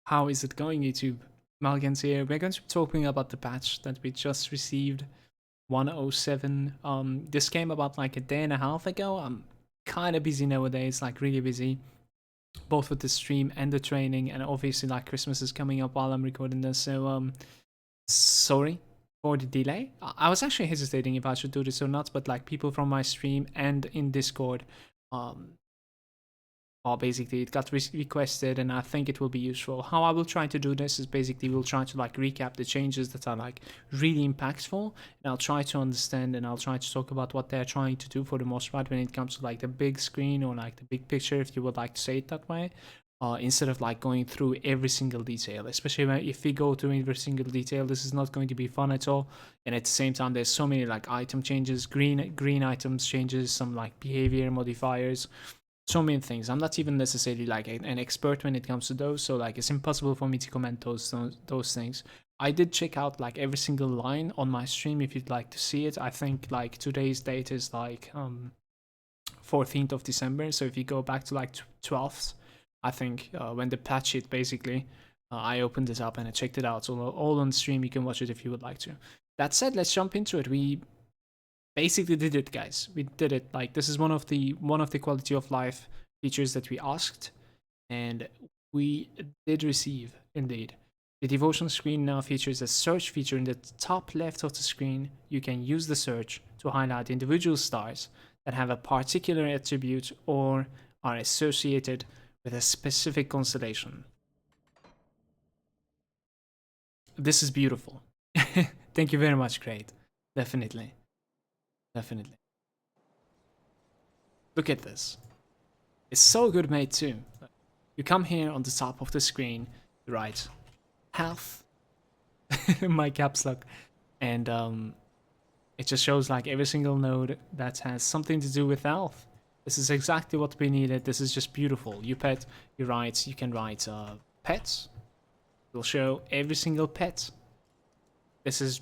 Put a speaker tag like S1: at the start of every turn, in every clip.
S1: How is it going, YouTube? Malagant here. We're going to be talking about the patch that we just received, 107. This came about like a day and a half ago. I'm kind of busy nowadays, like really busy, both with the stream and the training, and obviously like Christmas is coming up while I'm recording this. So sorry for the delay. I was actually hesitating if I should do this or not, but like people from my stream and in Discord, basically it got requested, and I think it will be useful. How I will try to do this is basically we'll try to like recap the changes that are like really impactful, and I'll try to understand, and I'll try to talk about what they're trying to do for the most part when it comes to like the big screen or like the big picture, if you would like to say it that way. Instead of like going through every single detail, especially if we go through every single detail, this is not going to be fun at all. And at the same time, there's so many like item changes, green items changes, some like behavior modifiers, so many things. I'm not even necessarily like an expert when it comes to those, so like it's impossible for me to comment those things. I did check out like every single line on my stream if you'd like to see it. I think like today's date is like 14th of December, so if you go back to like 12th, I think when the patch hit, basically I opened it up and I checked it out. So all on stream, you can watch it if you would like to. That said, let's jump into it. We basically did it, guys. We did it. Like, this is one of the quality of life features that we asked, and we did receive, indeed. The devotion screen now features a search feature in the top left of the screen. You can use the search to highlight individual stars that have a particular attribute or are associated with a specific constellation. This is beautiful. Thank you very much, Great. Definitely. Definitely. Look at this. It's so good made too. You come here on the top of the screen, you write health, my caps lock, and it just shows like every single node that has something to do with health. This is exactly what we needed. This is just beautiful. You can write pets. It will show every single pet. This is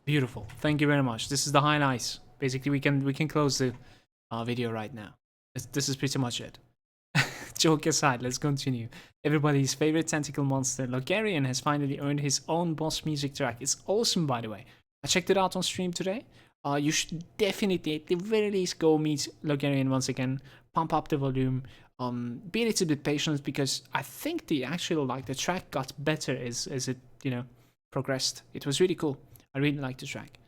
S1: beautiful. Thank you very much. This is the highlights. Basically, we can close the video right now. This is pretty much it. Joke aside, let's continue. Everybody's favorite tentacle monster, Logarian, has finally earned his own boss music track. It's awesome, by the way. I checked it out on stream today. You should definitely, at the very least, go meet Logarian once again. Pump up the volume. Be a little bit patient, because I think the actual the track got better as it progressed. It was really cool. I really liked the track.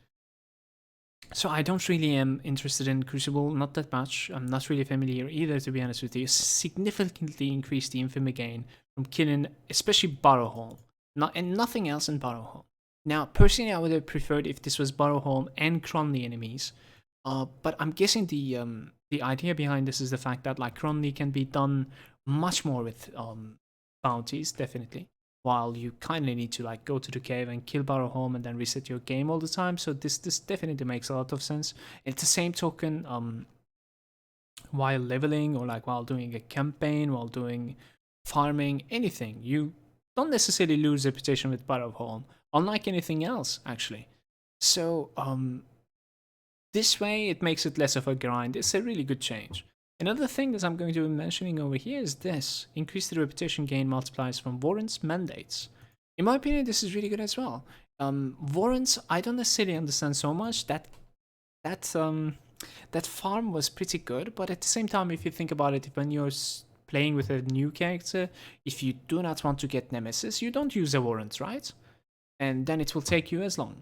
S1: So I don't really am interested in Crucible, not that much. I'm not really familiar either, to be honest with you. Significantly increased the infamy gain from killing, especially Barrowholm, and nothing else in Barrowholm. Now, personally, I would have preferred if this was Barrowholm and Cronley enemies, but I'm guessing the idea behind this is the fact that like Cronley can be done much more with bounties, definitely, while you kind of need to like go to the cave and kill Barrowholm and then reset your game all the time. So this definitely makes a lot of sense. At the same token, while leveling or like while doing a campaign, while doing farming, anything, you don't necessarily lose reputation with Barrowholm, unlike anything else actually. So this way it makes it less of a grind. It's a really good change. Another thing that I'm going to be mentioning over here is this. Increase the reputation gain multipliers from warrants mandates. In my opinion, this is really good as well. Warrants, I don't necessarily understand so much. That farm was pretty good, but at the same time, if you think about it, when you're playing with a new character, if you do not want to get Nemesis, you don't use a warrant, right? And then it will take you as long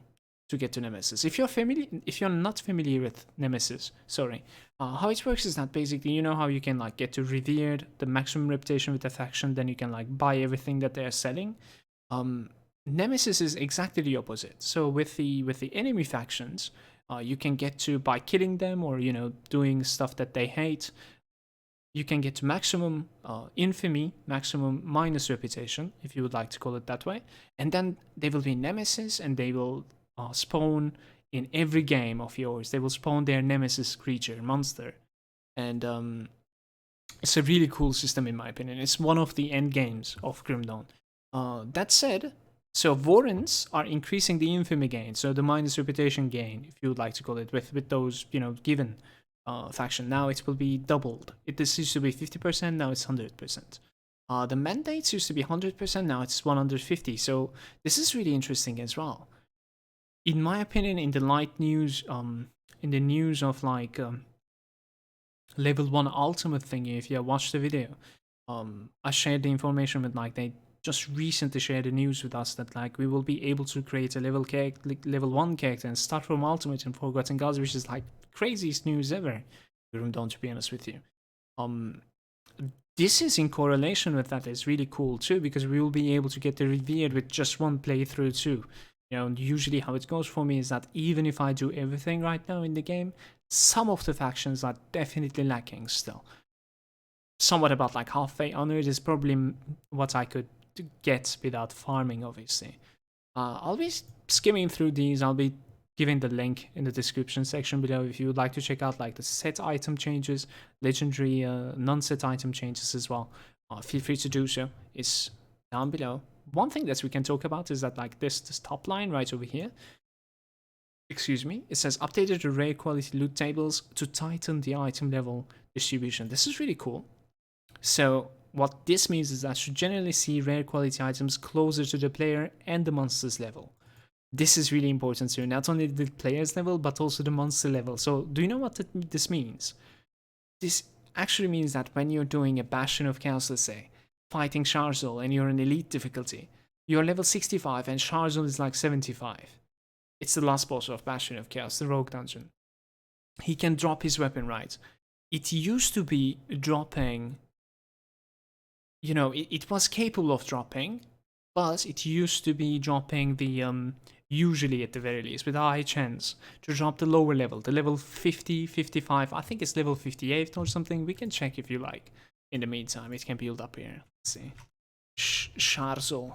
S1: to get to Nemesis. If you're not familiar with Nemesis, sorry, how it works is that basically, you know how you can like get to Revered, the maximum reputation with a faction, then you can like buy everything that they're selling. Nemesis is exactly the opposite. So with the enemy factions, you can get to, by killing them or doing stuff that they hate, you can get to maximum infamy, maximum minus reputation, if you would like to call it that way, and then they will be Nemesis, and they will spawn in every game of yours. They will spawn their Nemesis creature, monster. And it's a really cool system in my opinion. It's one of the end games of Grim Dawn. That said, so warrants are increasing the infamy gain, so the minus reputation gain, if you would like to call it, with those, given faction. Now it will be doubled. This used to be 50%, now it's 100%. The mandates used to be 100%, now it's 150. So this is really interesting as well. In my opinion, in the light news, in the news of like level 1 ultimate thingy, if you have watched the video, I shared the information with like they just recently shared the news with us that like we will be able to create a level 1 character and start from ultimate in Forgotten Gods, which is like craziest news ever. Don't, to be honest with you. This is in correlation with that. It's really cool too, because we will be able to get the revered with just one playthrough too. You know, usually how it goes for me is that even if I do everything right now in the game, some of the factions are definitely lacking still. Somewhat about like halfway honored is probably what I could get without farming, obviously. I'll be skimming through these. I'll be giving the link in the description section below if you would like to check out like the set item changes, legendary non-set item changes as well. Feel free to do so. It's down below. One thing that we can talk about is that like this top line right over here, excuse me, it says updated the rare quality loot tables to tighten the item level distribution. This is really cool. So what this means is that you generally see rare quality items closer to the player and the monster's level. This is really important too, not only the player's level, but also the monster level. So do you know what this means? This actually means that when you're doing a Bastion of Chaos, let's say, fighting Sharzul and you're in elite difficulty, you're level 65 and Sharzul is like 75. It's the last boss of Bastion of Chaos, the rogue dungeon. He can drop his weapon, right? It used to be dropping, you know, it was capable of dropping, but it used to be dropping the usually at the very least, with a high chance to drop the lower level, the level 50, 55, I think it's level 58 or something. We can check if you like. In the meantime, it can build up here. Let's see. Sharzul.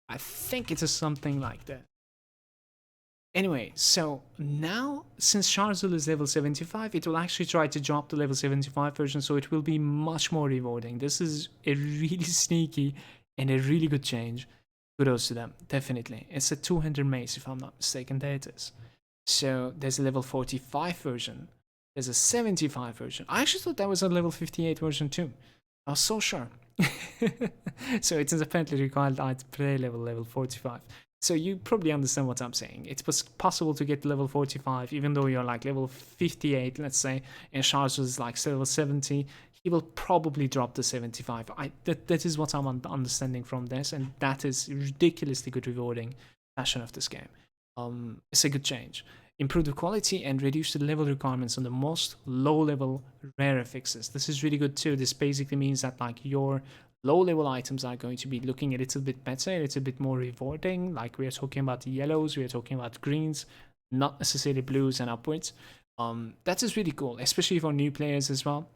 S1: I think it is something like that. Anyway, so now, since Sharzul is level 75, it will actually try to drop the level 75 version, so it will be much more rewarding. This is a really sneaky and a really good change. Kudos to them, definitely. It's a 200 mace, if I'm not mistaken. There it is. So there's a level 45 version. There's a 75 version. I actually thought that was a level 58 version too. I was so sure. So it is apparently required to play level 45. So you probably understand what I'm saying. It was possible to get level 45 even though you're like level 58, let's say, and Charles was like level 70. He will probably drop the 75. That is what I'm understanding from this, and that is ridiculously good rewarding fashion of this game. It's a good change. Improve the quality and reduce the level requirements on the most low-level rare affixes. This is really good too. This basically means that like your low-level items are going to be looking a little bit better, a little bit more rewarding. Like we are talking about the yellows, we are talking about greens, not necessarily blues and upwards. That is really cool, especially for new players as well.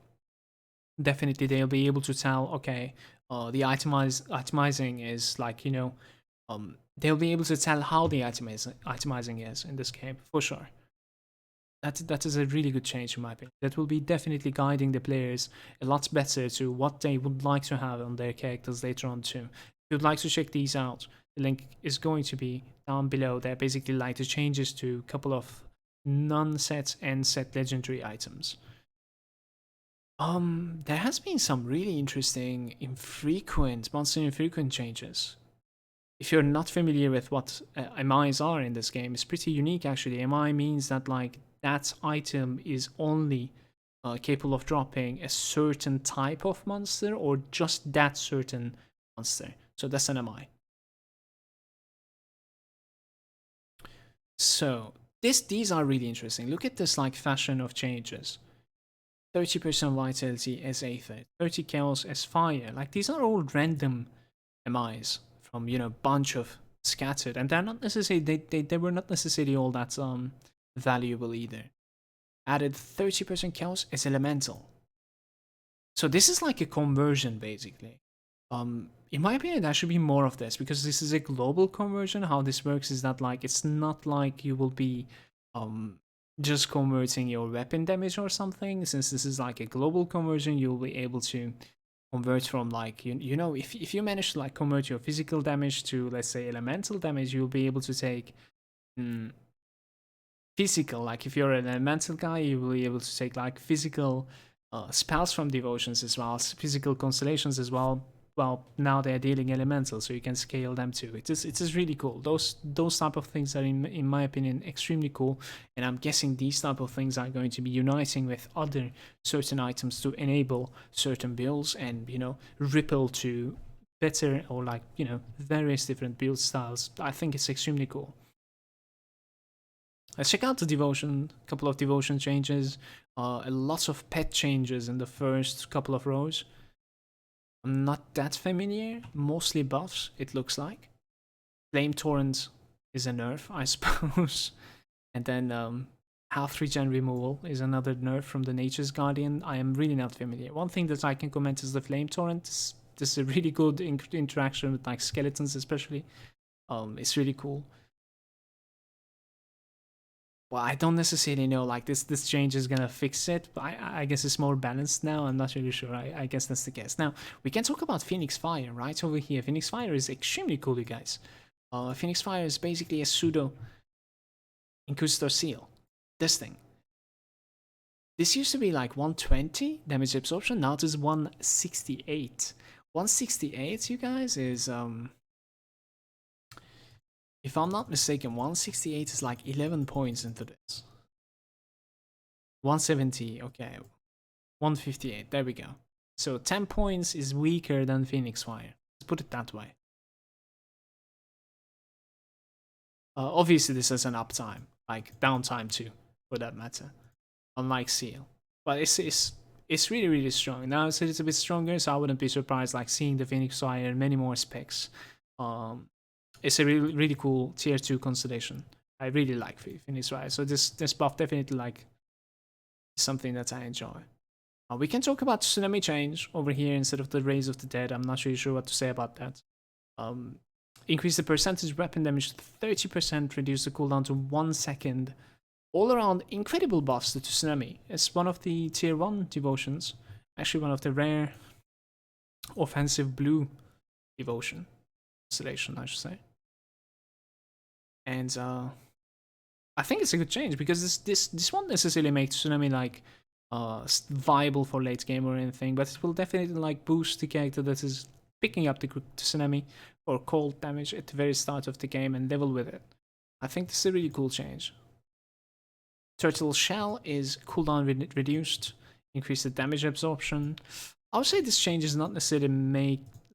S1: Definitely they'll be able to tell, okay, the itemizing is like, you know, they'll be able to tell how the itemizing is in this game, for sure. That is a really good change in my opinion. That will be definitely guiding the players a lot better to what they would like to have on their characters later on too. If you'd like to check these out, the link is going to be down below. They're basically like the changes to a couple of non-set and set legendary items. There has been some really interesting monster infrequent changes. If you're not familiar with what MIs are in this game, it's pretty unique actually. MI means that like that item is only capable of dropping a certain type of monster or just that certain monster. So that's an MI. So these are really interesting. Look at this like fashion of changes. 30% vitality as Aether, 30 chaos as fire. Like these are all random MIs from, you know, bunch of scattered, and they're not necessarily they were not necessarily all that valuable either. Added 30% chaos as elemental. So this is like a conversion basically. In my opinion, there should be more of this because this is a global conversion. How this works is that like it's not like you will be just converting your weapon damage or something. Since this is like a global conversion, you'll be able to convert from like you know, if you manage to like convert your physical damage to, let's say, elemental damage, you'll be able to take physical, like if you're an elemental guy, you will be able to take like physical spells from devotions as well, physical constellations as well. Well, now they're dealing elemental, so you can scale them too. It is really cool. Those type of things are in my opinion extremely cool, and I'm guessing these type of things are going to be uniting with other certain items to enable certain builds and ripple to better or like various different build styles. I think it's extremely cool. Let's check out the devotion, couple of devotion changes, a lot of pet changes in the first couple of rows. I'm not that familiar, mostly buffs it looks like. Flame Torrent is a nerf, I suppose. And then Health Regen removal is another nerf from the Nature's Guardian. I am really not familiar. One thing that I can comment is the Flame Torrent. This is a really good interaction with like skeletons especially. It's really cool. Well, I don't necessarily know, like, this change is gonna fix it, but I guess it's more balanced now. I'm not really sure. I guess that's the case. Now, we can talk about Phoenix Fire right over here. Phoenix Fire is extremely cool, you guys. Phoenix Fire is basically a pseudo Inquisitor Seal. This thing. This used to be like 120 damage absorption, now it is 168. 168, you guys, is if I'm not mistaken, 168 is like 11 points into this. 170, okay. 158, there we go. So 10 points is weaker than Phoenix Fire. Let's put it that way. Obviously, this has an uptime, like downtime too, for that matter. Unlike Seal. But it's really, really strong. Now it's a little bit stronger, so I wouldn't be surprised like seeing the Phoenix Fire and many more specs. It's a really, really cool tier 2 constellation. I really like Phoenix Fire. So this buff definitely like is something that I enjoy. We can talk about Tsunami Change over here instead of the Rays of the Dead. I'm not really sure what to say about that. Increase the percentage weapon damage to 30%, reduce the cooldown to 1 second. All around incredible buffs to Tsunami. It's one of the tier 1 devotions. Actually one of the rare offensive blue devotion constellation, I should say. And I think it's a good change because this won't necessarily make Tsunami like viable for late game or anything, but it will definitely like boost the character that is picking up the Tsunami or cold damage at the very start of the game and level with it. I think this is a really cool change. Turtle Shell is cooldown reduced, increase the damage absorption. I would say this change is not necessarily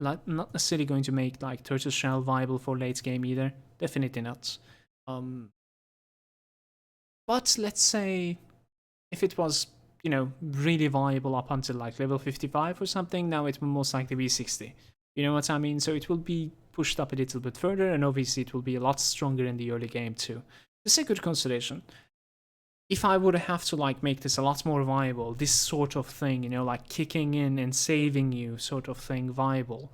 S1: going to make like Turtle Shell viable for late game either. Definitely not. But let's say if it was, really viable up until like level 55 or something, now it will most likely be 60. You know what I mean? So it will be pushed up a little bit further, and obviously it will be a lot stronger in the early game too. The Sacred Constellation. If I would have to like make this a lot more viable, this sort of thing, like kicking in and saving you sort of thing viable,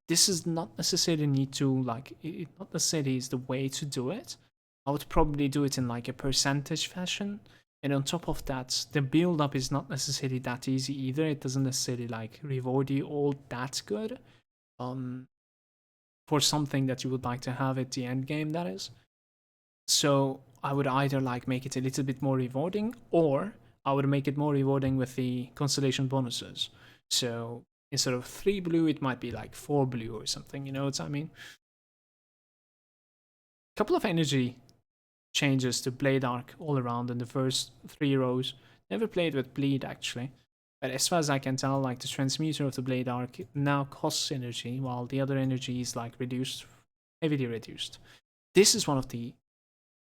S1: this is not necessarily need to like, it not necessarily is the way to do it. I would probably do it in like a percentage fashion. And on top of that, the build up is not necessarily that easy either. It doesn't necessarily like reward you all that good. For something that you would like to have at the end game, that is. So I would either like make it a little bit more rewarding, or I would make it more rewarding with the constellation bonuses. So instead of 3 blue, it might be like 4 blue or something, you know what I mean? Couple of energy changes to Blade Arc all around in the first 3 rows. Never played with Bleed actually. But as far as I can tell, like the transmuter of the Blade Arc now costs energy, while the other energy is like reduced, heavily reduced. This is one of the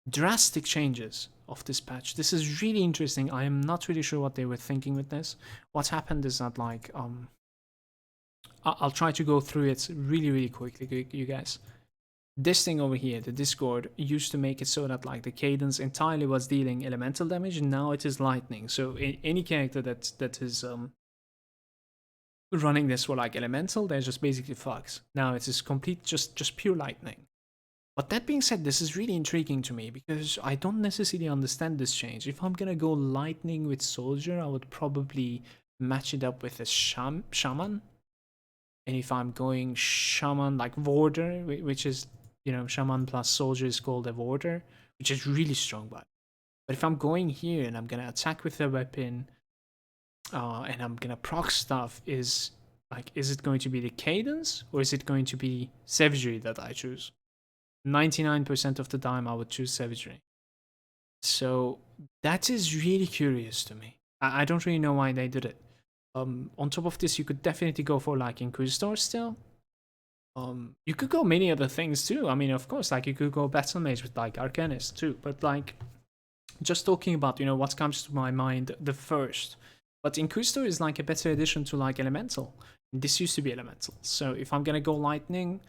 S1: drastic changes of this patch. This is really interesting. I am not really sure what they were thinking with this. What happened is that like I'll try to go through it really, really quickly, you guys. This thing over here, the Discord, used to make it so that like the cadence entirely was dealing elemental damage, and now it is lightning. So any character that is running this for like elemental, they're just basically fucks. Now it is complete, just pure lightning. But that being said, this is really intriguing to me because I don't necessarily understand this change. If I'm gonna go lightning with soldier, I would probably match it up with a shaman. And if I'm going shaman like warder, which is, shaman plus soldier is called a warder, which is really strong. But if I'm going here and I'm gonna attack with a weapon, and I'm gonna proc stuff, is like, is it going to be the cadence or is it going to be savagery that I choose? 99% of the time I would choose savagery. So that is really curious to me. I don't really know why they did it. On top of this, you could definitely go for like Inquisitor still. You could go many other things too. I mean, of course, like you could go Battle Mage with like Arcanist too. But like, just talking about, you know, what comes to my mind the first. But Inquisitor is like a better addition to like Elemental. This used to be Elemental. So if I'm gonna go Lightning,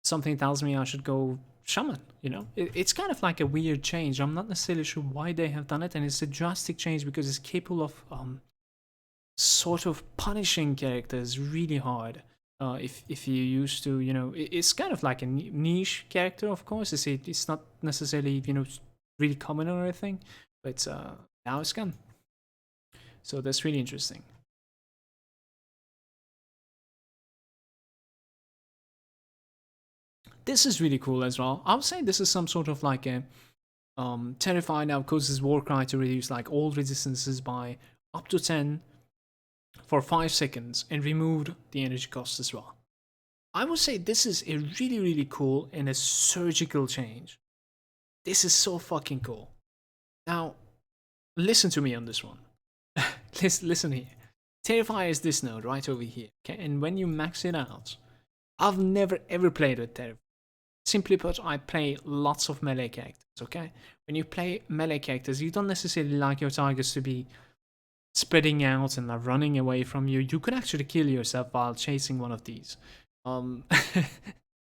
S1: something tells me I should go Shaman, you know? It's kind of like a weird change. I'm not necessarily sure why they have done it, and it's a drastic change because it's capable of sort of punishing characters really hard. If you used to, you know, it's kind of like a niche character, of course. It's not necessarily, you know, really common or anything, but now it's gone. So that's really interesting. This is really cool as well. I would say this is some sort of like a Terrify now causes Warcry to reduce like all resistances by up to 10 for 5 seconds and removed the energy cost as well. I would say this is a really, really cool and a surgical change. This is so fucking cool. Now, listen to me on this one. Listen here. Terrify is this node right over here, okay? And when you max it out, I've never ever played with Terrify. Simply put, I play lots of melee characters, okay? When you play melee characters, you don't necessarily like your targets to be spreading out and running away from you. You could actually kill yourself while chasing one of these.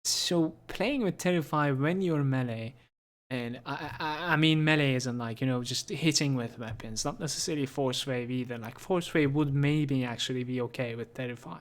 S1: So playing with Terrify when you're melee, and I mean melee isn't like, you know, just hitting with weapons, not necessarily force wave either. Like force wave would maybe actually be okay with Terrify.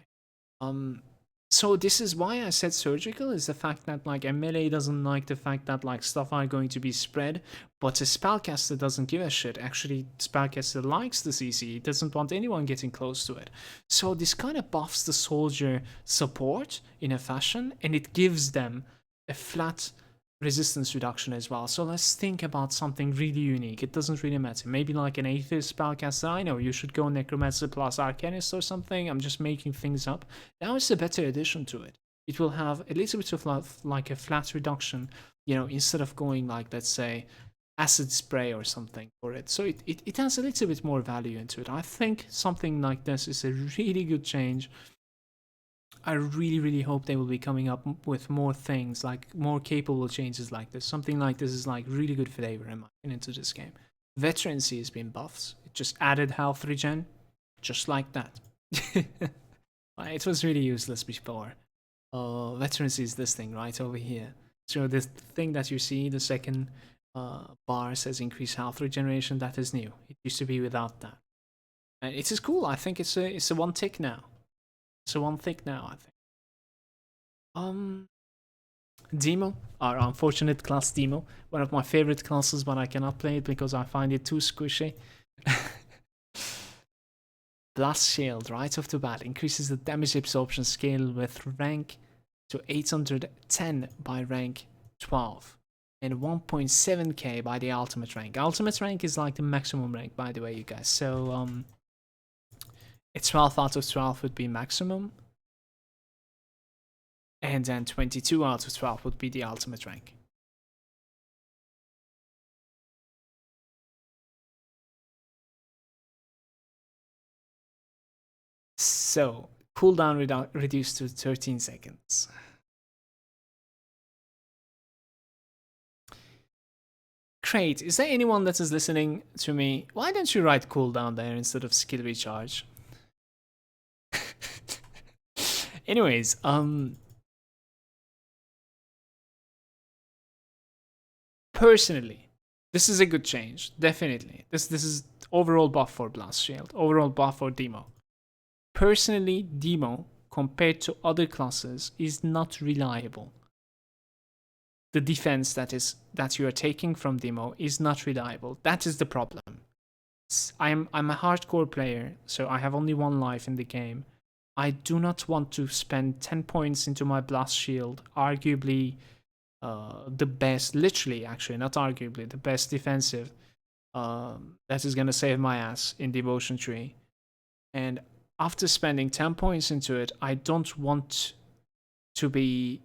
S1: So this is why I said surgical, is the fact that like a melee doesn't like the fact that like stuff are going to be spread, but a spellcaster doesn't give a shit. Actually, spellcaster likes the CC, he doesn't want anyone getting close to it. So this kind of buffs the soldier support in a fashion, and it gives them a flat resistance reduction as well. So let's think about something really unique. It doesn't really matter. Maybe like an atheist spellcaster. I know you should go Necromancer plus Arcanist or something. I'm just making things up. Now it's a better addition to it. It will have a little bit of like a flat reduction, you know, instead of going like, let's say, acid spray or something for it. So it has a little bit more value into it. I think something like this is a really good change. I really, really hope they will be coming up with more things, like more capable changes like this. Something like this is like really good flavor in my opinion to this game. Veterancy has been buffed. It just added health regen, just like that. It was really useless before. Veterancy is this thing right over here. So this thing that you see, the second bar says increase health regeneration. That is new. It used to be without that, and it is cool. I think it's a one tick now. It's a one tick now, I think. Zemo, our unfortunate class Zemo, one of my favorite classes, but I cannot play it because I find it too squishy. Blast Shield, right off the bat, increases the damage absorption scale with rank to 810 by rank 12 and 1.7k by the ultimate rank. Ultimate rank is like the maximum rank, by the way, you guys. So it's 12 out of 12 would be maximum, and then 22 out of 12 would be the ultimate rank. So, cooldown reduced to 13 seconds. Great. Is there anyone that is listening to me? Why don't you write cooldown there instead of skill recharge? Anyways, personally, this is a good change. Definitely. This is overall buff for Blast Shield. Overall buff for Demo. Personally, Demo, compared to other classes, is not reliable. The defense that you are taking from Demo is not reliable. That is the problem. I'm a hardcore player, so I have only one life in the game. I do not want to spend 10 points into my Blast Shield, arguably the best, literally actually, not arguably, the best defensive that is gonna save my ass in Devotion Tree. And after spending 10 points into it, I don't want to be...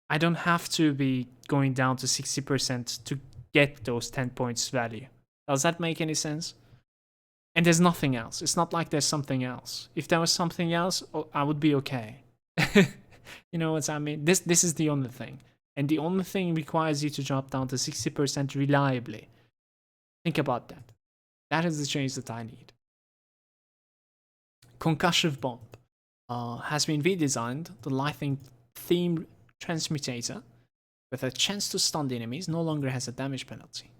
S1: I don't have to be going down to 60% to get those 10 points value. Does that make any sense? And there's nothing else. It's not like there's something else. If there was something else, I would be okay. You know what I mean? This is the only thing. And the only thing requires you to drop down to 60% reliably. Think about that. That is the change that I need. Concussive Bomb has been redesigned. The lightning theme transmutator with a chance to stun the enemies no longer has a damage penalty.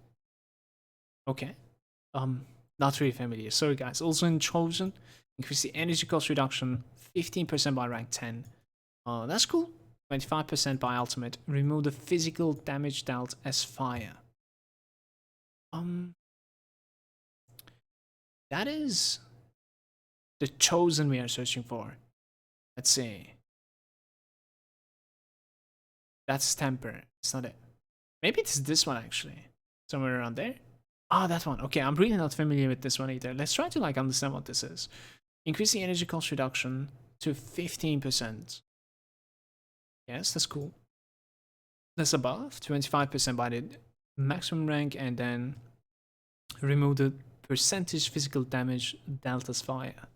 S1: Okay. Not really familiar. Sorry guys. Also in Chosen, increase the energy cost reduction 15% by rank 10. That's cool. 25% by ultimate. Remove the physical damage dealt as fire. That is the Chosen we are searching for. Let's see. That's Temper. It's not it. Maybe it's this one actually. Somewhere around there. Ah, that one. Okay, I'm really not familiar with this one either. Let's try to like understand what this is. Increase the energy cost reduction to 15%. Yes, that's cool. That's above. 25% by the maximum rank, and then remove the percentage physical damage dealt as fire.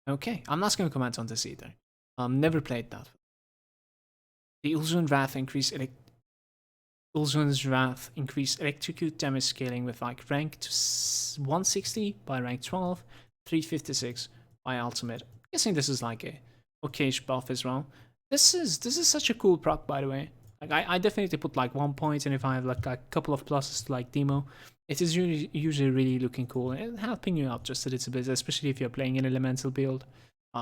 S1: Okay, I'm not going to comment on this either. Never played that. The Ulzun Wrath increase Ulzun's Wrath increase electrocute damage scaling with like rank to 160 by rank 12, 356 by ultimate. I'm guessing this is like a okayish buff as well. This is such a cool proc, by the way. Like I definitely put like 1 point, and if I have like a couple of pluses to like Demo, it is usually really looking cool and helping you out just a little bit, especially if you're playing an elemental build.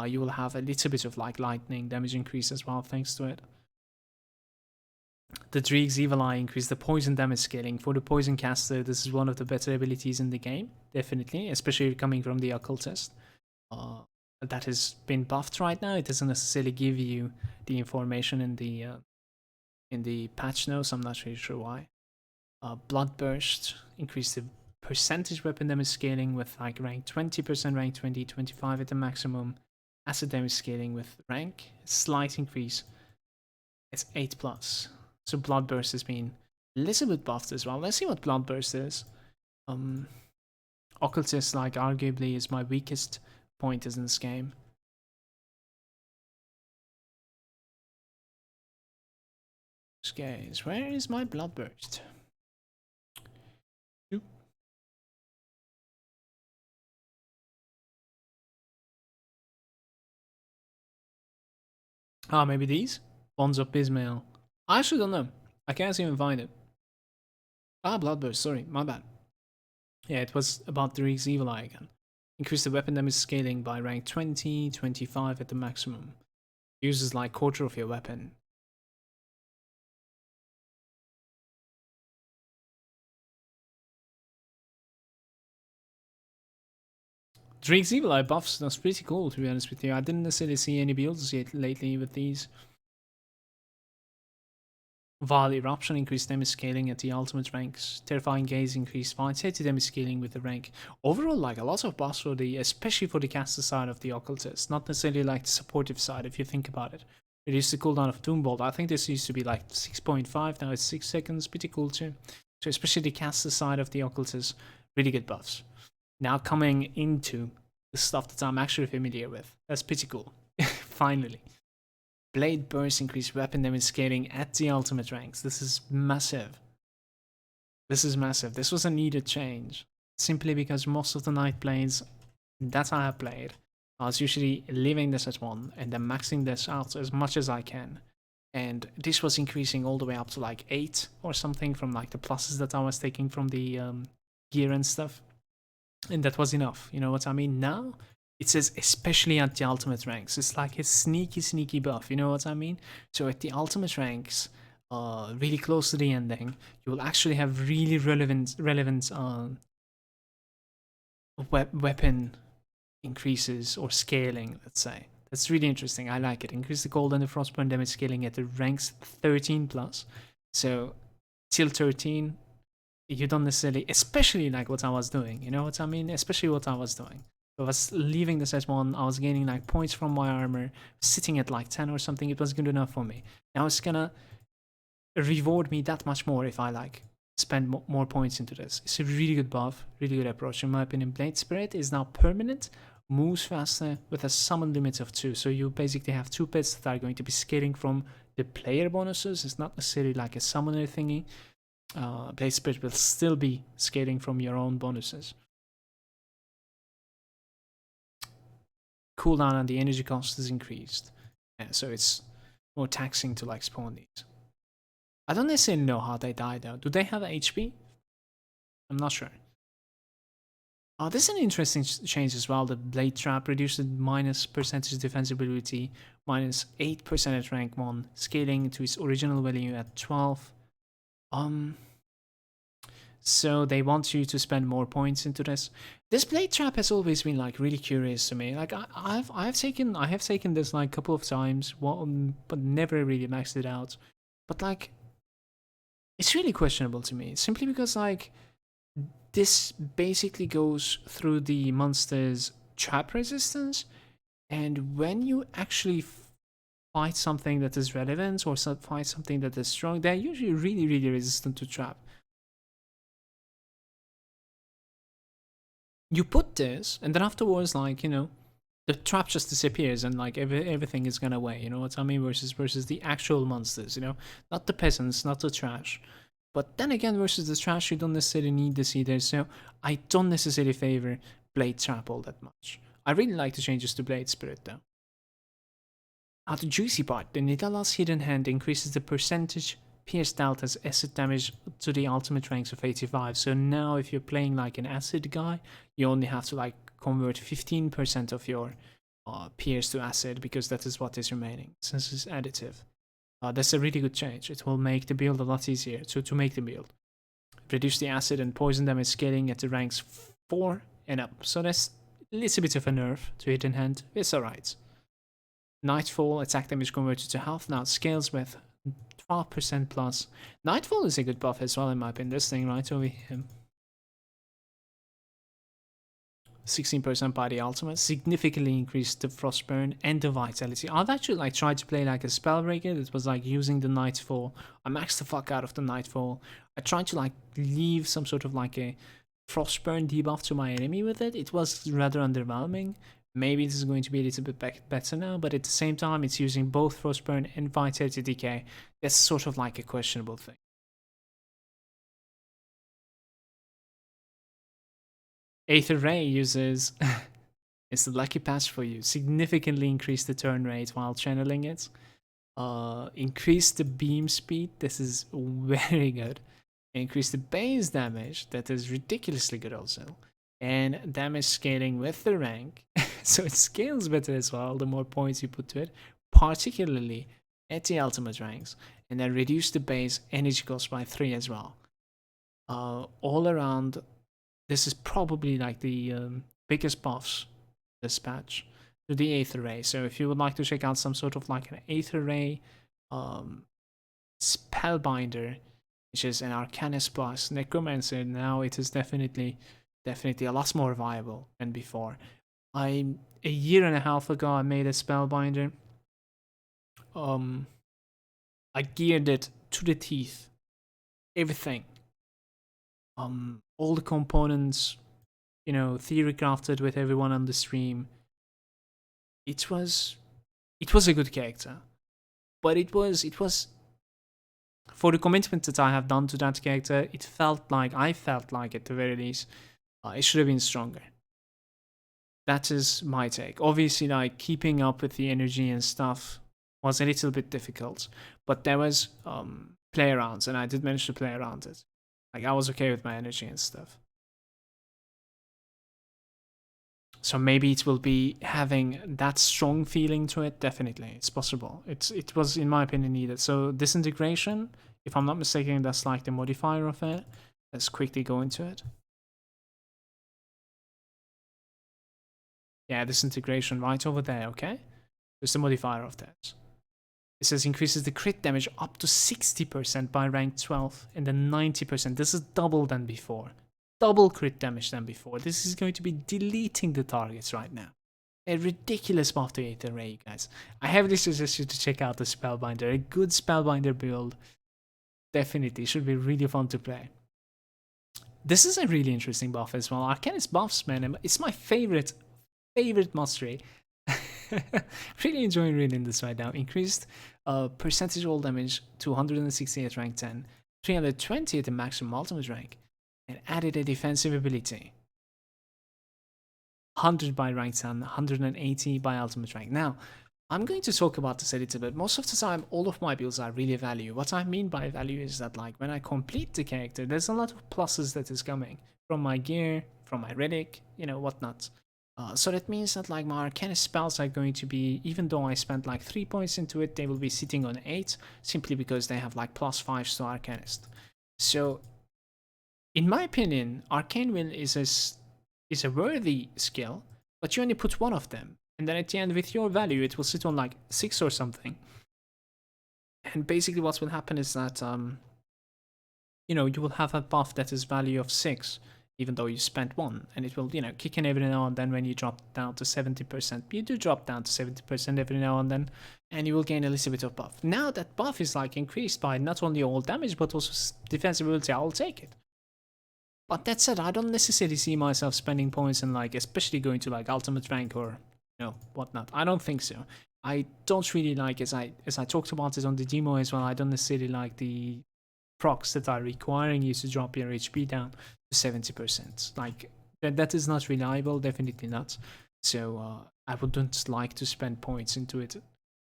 S1: You will have a little bit of like lightning damage increase as well thanks to it. The Dreeg's Evil Eye increase the poison damage scaling. For the poison caster, this is one of the better abilities in the game, definitely, especially coming from the occultist. That has been buffed right now. It doesn't necessarily give you the information in the patch notes. I'm not really sure why. Bloodburst increase the percentage weapon damage scaling with like rank 20%, rank 20, 25 at the maximum. Acid damage scaling with rank, slight increase. It's 8+. So Bloodburst has been a little bit buffed as well. Let's see what Bloodburst is. Occultist, like, arguably is my weakest point in this game. Okay, where is my Bloodburst? Ah, maybe these? Bonds of Bismail. I actually don't know. I can't even find it. Ah, Bloodburst, sorry, my bad. Yeah, it was about the Dreeg's Evil Eye again. Increase the weapon damage scaling by rank 20, 25 at the maximum. Uses like quarter of your weapon. Dreeg's Evil Eye buffs, that's pretty cool to be honest with you. I didn't necessarily see any builds yet lately with these. Vile Eruption increased damage scaling at the ultimate ranks. Terrifying Gaze increased vitality damage scaling with the rank. Overall, like a lot of buffs for the, especially for the caster side of the occultist. Not necessarily like the supportive side if you think about it. Reduce the cooldown of Doombolt. I think this used to be like 6.5, now it's 6 seconds. Pretty cool too. So especially the caster side of the occultist, really good buffs. Now coming into the stuff that I'm actually familiar with. That's pretty cool. Finally. Blade Burst increased weapon damage scaling at the ultimate ranks. This is massive. This is massive. This was a needed change. Simply because most of the Night Blades that I have played, I was usually leaving this at 1 and then maxing this out as much as I can. And this was increasing all the way up to like 8 or something from like the pluses that I was taking from the gear and stuff. And that was enough, you know what I mean? Now, it says especially at the ultimate ranks. It's like a sneaky buff, you know what I mean? So at the ultimate ranks, really close to the ending, you will actually have really relevant weapon increases or scaling, let's say. That's really interesting. I like it. Increase the cold and the frostburn damage scaling at the ranks 13+. So till 13, you don't necessarily, especially like what I was doing, you know what I mean? Especially what I was doing. I was leaving the set 1, I was gaining like points from my armor, sitting at like 10 or something, it was good enough for me. Now it's gonna reward me that much more if I like spend more points into this. It's a really good buff, really good approach. In my opinion, Blade Spirit is now permanent, moves faster with a summon limit of 2. So you basically have 2 pets that are going to be scaling from the player bonuses. It's not necessarily like a summoner thingy. Blade Spirit will still be scaling from your own bonuses. Cooldown and the energy cost is increased. So it's more taxing to like spawn these. I don't necessarily know how they die though. Do they have HP? I'm not sure. Oh, this is an interesting change as well. The Blade Trap reduces minus percentage defensibility, minus 8% at rank 1, scaling to its original value at 12. So they want you to spend more points into this. This Blade Trap has always been like really curious to me. Like I have taken this like a couple of times, but never really maxed it out. But like, it's really questionable to me, simply because like this basically goes through the monster's trap resistance, and when you actually fight something that is relevant or fight something that is strong, they're usually really resistant to trap. You put this, and then afterwards, like, you know, the trap just disappears and like everything is gone away, you know what I mean? Versus the actual monsters, you know, not the peasants, not the trash. But then again, versus the trash, you don't necessarily need this either. So I don't necessarily favor Blade Trap all that much. I really like the changes to Blade Spirit though. Now the juicy part, the Nidala's Hidden Hand increases the percentage Pierce Delta's acid damage to the ultimate ranks of 85. So now if you're playing like an acid guy, you only have to like convert 15% of your Pierce to acid, because that is what is remaining, since it's additive. That's a really good change. It will make the build a lot easier to make the build. Reduce the acid and poison damage scaling at the ranks 4 and up. So that's a little bit of a nerf to Hidden Hand. It's alright. Nightfall, attack damage converted to health. Now it scales with 12% plus. Nightfall is a good buff as well, in my opinion. This thing right over here. 16% by the ultimate, significantly increased the frostburn and the vitality. I've actually like tried to play like a spellbreaker that was like using the nightfall. I maxed the fuck out of the nightfall. I tried to like leave some sort of like a frostburn debuff to my enemy with it. It was rather underwhelming. Maybe this is going to be a little bit better now, but at the same time it's using both frostburn and vitality decay. That's sort of like a questionable thing. Aether Ray uses it's the lucky patch for you. Significantly increase the turn rate while channeling it. Increase the beam speed. This is very good. Increase the base damage. That is ridiculously good also. And damage scaling with the rank. So it scales better as well the more points you put to it, particularly at the ultimate ranks. And then reduce the base energy cost by 3 as well. All around, this is probably like the biggest buffs this patch to the Aether Ray. So if you would like to check out some sort of like an Aether Ray Spellbinder, which is an Arcanist plus Necromancer, now it is definitely a lot more viable than before. A year and a half ago I made a Spellbinder. I geared it to the teeth. Everything. All the components, you know, theory crafted with everyone on the stream. It was a good character, but it was for the commitment that I have done to that character. I felt like at the very least, it should have been stronger. That is my take. Obviously, like keeping up with the energy and stuff was a little bit difficult, but there was play arounds, and I did manage to play around it. Like I was okay with my energy and stuff. So maybe it will be having that strong feeling to it. Definitely, it's possible. It was, in my opinion, needed. So disintegration, if I'm not mistaken, that's like the modifier of it. Let's quickly go into it. Yeah, disintegration right over there. Okay, there's the modifier of that. It says increases the crit damage up to 60% by rank 12 and then 90%. This is double than before. Double crit damage than before. This is going to be deleting the targets right now. A ridiculous buff to Aether Ray, you guys. I heavily suggest you to check out the Spellbinder. A good Spellbinder build definitely should be really fun to play. This is a really interesting buff as well. Arcanist buffs, man. It's my favorite mastery. Really enjoying reading this right now. Increased percentage roll damage to 160 at rank 10, 320 at the maximum ultimate rank, and added a defensive ability. 100 by rank 10, 180 by ultimate rank. Now, I'm going to talk about this a little bit. Most of the time, all of my builds are really value. What I mean by value is that, like, when I complete the character, there's a lot of pluses that is coming from my gear, from my relic, you know, whatnot. So that means that, like, my Arcanist spells are going to be, even though I spent like 3 points into it, they will be sitting on 8 simply because they have like +5s to Arcanist. So, in my opinion, Arcane Will is a worthy skill, but you only put one of them. And then at the end, with your value, it will sit on like 6 or something. And basically what will happen is that, you know, you will have a buff that is value of 6, even though you spent 1. And it will, you know, kick in every now and then when you drop down to 70%. You do drop down to 70% every now and then, and you will gain a little bit of buff. Now that buff is like increased by not only all damage, but also defensive ability, I'll take it. But that said, I don't necessarily see myself spending points and, like, especially going to like ultimate rank or, you know, whatnot. I don't think so. I don't really like, as I talked about it on the demo as well, I don't necessarily like the procs that are requiring you to drop your HP down to 70%. Like, that is not reliable, definitely not. So I wouldn't like to spend points into it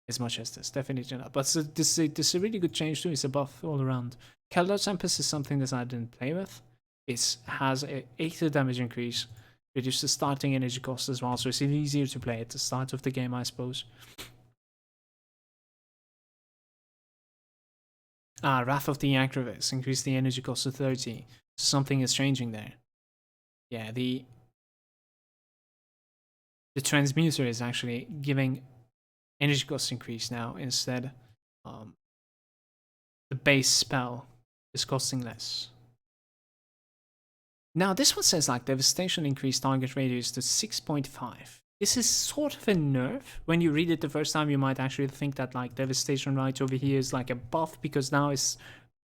S1: as much as this, definitely not. But this is a really good change too. It's a buff all around. Keldar Tempest is something that I didn't play with. It has a 80 damage increase, reduces the starting energy cost as well, so it's easier to play at the start of the game, I suppose. Wrath of the Acrovist, increase the energy cost to 30. Something is changing there. Yeah, the transmuter is actually giving energy cost increase now instead. The base spell is costing less. Now this one says like devastation increased target radius to 6.5. This is sort of a nerf. When you read it the first time, you might actually think that like devastation right over here is like a buff because now it's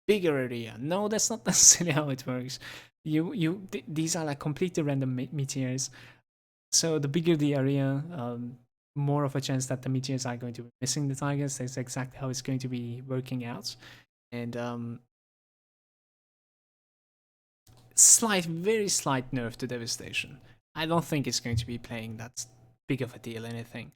S1: bigger area. No, that's not necessarily how it works. These are like completely random meteors. So the bigger the area, more of a chance that the meteors are going to be missing the targets. That's exactly how it's going to be working out. And very slight nerf to devastation. I don't think it's going to be playing that big of a deal anything.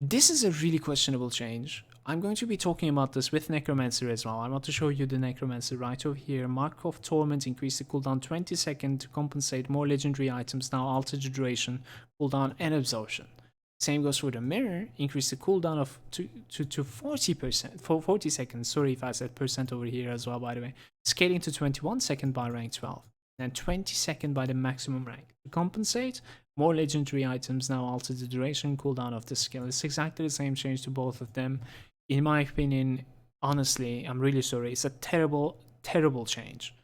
S1: This is a really questionable change. I'm going to be talking about this with Necromancer as well. I want to show you the Necromancer right over here. Mark of Torment, increase the cooldown 20 seconds to compensate more legendary items, now alter the duration, cooldown and absorption. Same goes for the Mirror, increase the cooldown of to 40%, for 40 seconds. Sorry if I said percent over here as well, by the way. Scaling to 21 seconds by rank 12, then 20 seconds by the maximum rank. To compensate, more legendary items, now alter the duration cooldown of the skill. It's exactly the same change to both of them. In my opinion, honestly, I'm really sorry. It's a terrible, terrible change.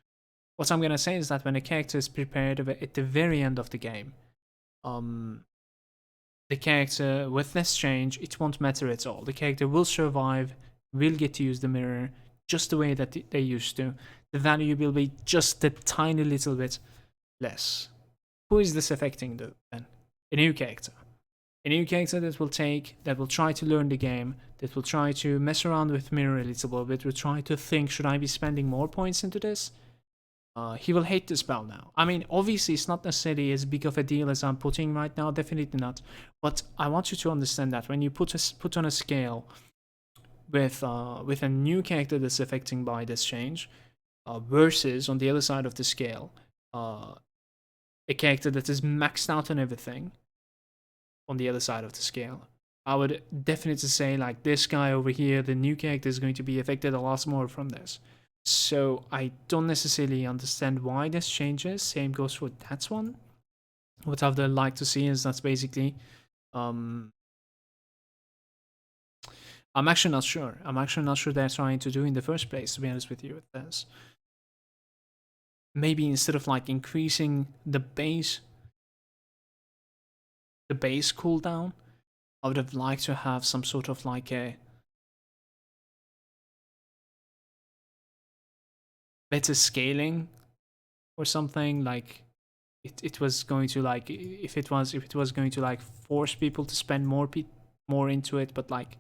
S1: What I'm gonna say is that when a character is prepared at the very end of the game, the character with this change, it won't matter at all. The character will survive, will get to use the mirror just the way that they used to. The value will be just a tiny little bit less. Who is this affecting then? A new character. A new character that will try to learn the game, that will try to mess around with mirror a little bit, will try to think, should I be spending more points into this? He will hate the spell now. I mean, obviously it's not necessarily as big of a deal as I'm putting right now, definitely not. But I want you to understand that when you put on a scale with a new character that's affecting by this change, versus on the other side of the scale, a character that is maxed out on everything, on the other side of the scale, I would definitely say like this guy over here, the new character, is going to be affected a lot more from this. So I don't necessarily understand why this changes. Same goes for that one. What I would like to see is that's basically I'm actually not sure. I'm actually not sure they're trying to do in the first place, to be honest with you with this. Maybe instead of like increasing the base cooldown, I would have liked to have some sort of like a better scaling or something. Like it was going to like if it was going to like force people to spend more into it, but like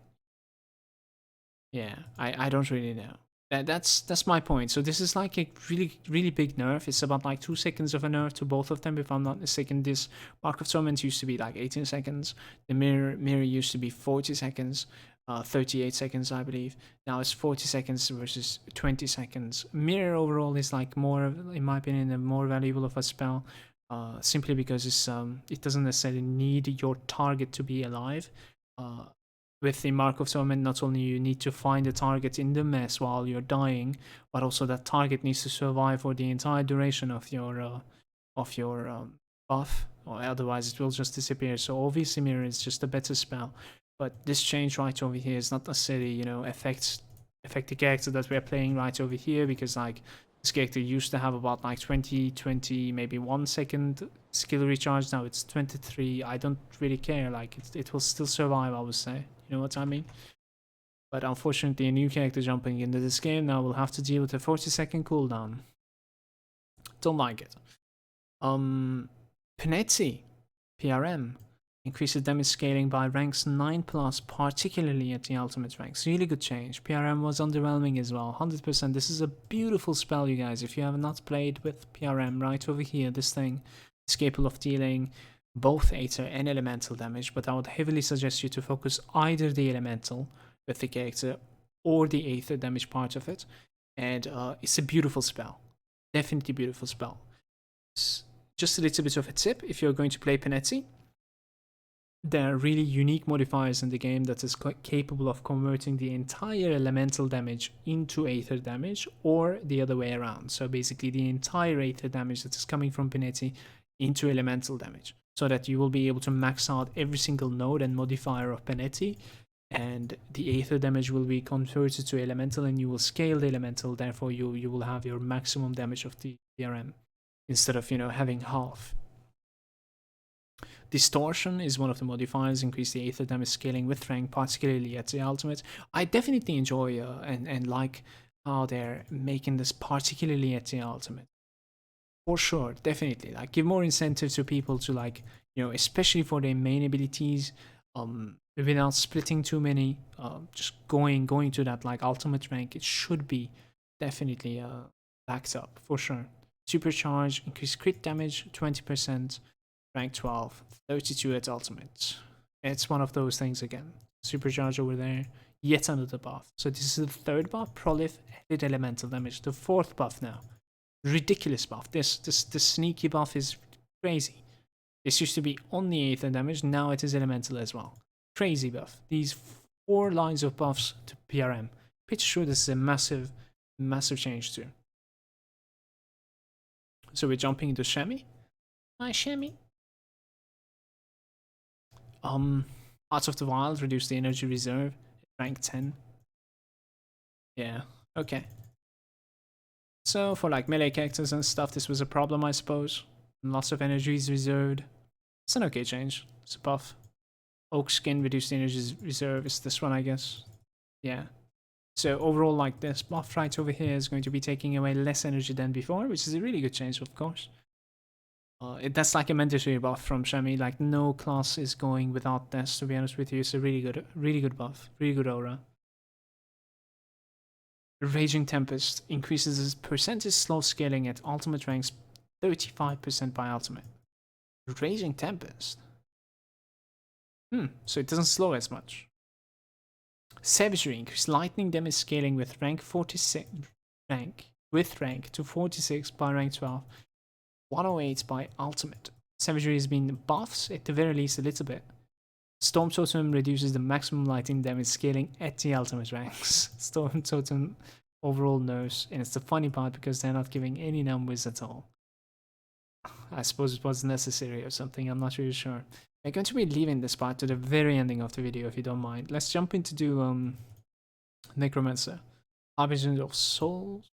S1: yeah, I don't really know. That's my point. So this is like a really big nerf. It's about like 2 seconds of a nerf to both of them, if I'm not mistaken. This Mark of Torment used to be like 18 seconds. The mirror used to be 40 seconds, 38 seconds I believe. Now it's 40 seconds versus 20 seconds. Mirror overall is like more, in my opinion, a more valuable of a spell, simply because it doesn't necessarily need your target to be alive. With the Mark of Torment, not only you need to find the target in the mess while you're dying, but also that target needs to survive for the entire duration of your buff, or otherwise it will just disappear. So obviously Mirror is just a better spell, but this change right over here is not necessarily affect the character that we're playing right over here, because like this character used to have about like 20, maybe 1 second skill recharge. Now it's 23. I don't really care. Like it will still survive, I would say. You know what I mean? But unfortunately, a new character jumping into this game now will have to deal with a 40-second cooldown. Don't like it. Penetzi, PRM, increases damage scaling by ranks 9+, particularly at the ultimate ranks. Really good change. PRM was underwhelming as well, 100%. This is a beautiful spell, you guys. If you have not played with PRM, right over here, this thing is capable of dealing both Aether and Elemental damage, but I would heavily suggest you to focus either the Elemental with the character or the Aether damage part of it. And it's a beautiful spell. Definitely beautiful spell. Just a little bit of a tip, if you're going to play Penetzi, there are really unique modifiers in the game that is capable of converting the entire elemental damage into Aether damage, or the other way around. So basically the entire Aether damage that is coming from Penetzi into elemental damage, so that you will be able to max out every single node and modifier of Penetzi, and the Aether damage will be converted to elemental, and you will scale the elemental. Therefore you will have your maximum damage of the PRM instead of having half. Distortion is one of the modifiers, increase the Aether damage scaling with rank, particularly at the ultimate. I definitely enjoy and like how they're making this, particularly at the ultimate. For sure, definitely. Like, give more incentive to people to, like, especially for their main abilities, without splitting too many, just going to that like ultimate rank. It should be definitely backed up for sure. Supercharge, increase crit damage 20%, rank 12, 32 at ultimate. It's one of those things again. Supercharge over there, yet another buff. So this is the third buff, Prolif, added elemental damage. The fourth buff now. Ridiculous buff. This sneaky buff is crazy. This used to be only Aether damage, now it is elemental as well. Crazy buff. These 4 lines of buffs to PRM. Pretty sure this is a massive change too. So we're jumping into Shami. Hi Shami. Hearts of the Wild reduce the energy reserve, rank 10. Yeah, okay. So for like melee characters and stuff, this was a problem, I suppose. Lots of energy is reserved. It's an okay change. It's a buff. Oak skin reduced the energy reserve is this one, I guess. Yeah. So overall, like, this buff right over here is going to be taking away less energy than before, which is a really good change, of course. That's like a mandatory buff from Shami. Like, no class is going without this, to be honest with you. It's a really good buff. Really good aura. Raging Tempest increases its percentage slow scaling at ultimate ranks 35% by ultimate. Raging Tempest. So it doesn't slow as much. Savagery increases lightning damage scaling with rank 46 to 46 by rank 12. 108 by ultimate. Savagery has been buffs at the very least a little bit. Storm Totem reduces the maximum lightning damage scaling at the ultimate ranks. Storm Totem overall nerfs, and it's the funny part because they're not giving any numbers at all. I suppose it was necessary or something, I'm not really sure. We're going to be leaving this part to the very ending of the video if you don't mind. Let's jump into do Necromancer. Harbinger of Souls.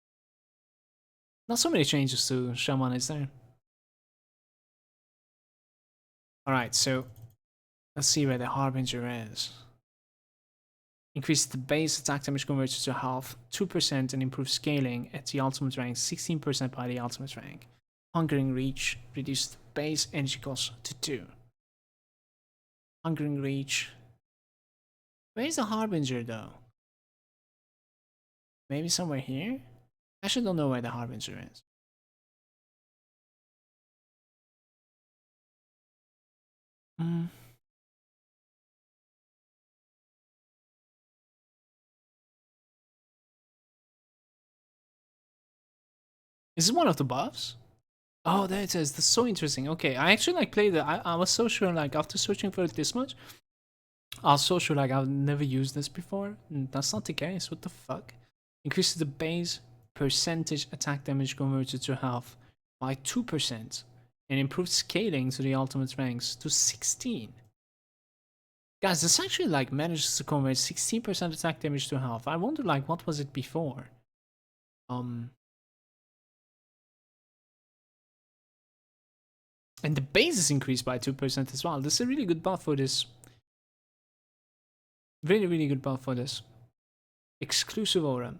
S1: Not so many changes to Shaman, is there? Alright, so let's see where the Harbinger is. Increase the base attack damage converted to half, 2%, and improve scaling at the ultimate rank, 16% by the ultimate rank. Hungering Reach, reduce the base energy cost to 2. Hungering Reach. Where's the Harbinger though? Maybe somewhere here? I actually don't know where the Harbinger is. Is this one of the buffs? Oh, there it is. That's so interesting. Okay, I actually like played it. I was so sure, like, after searching for it this much, I was so sure, like, I've never used this before. That's not the case. What the fuck? Increases the base percentage attack damage converted to half by 2% and improves scaling to the ultimate ranks to 16. Guys, this actually, like, manages to convert 16% attack damage to half. I wonder, like, what was it before? And the base is increased by 2% as well. This is a really good buff for this. Really, really good buff for this. Exclusive aura.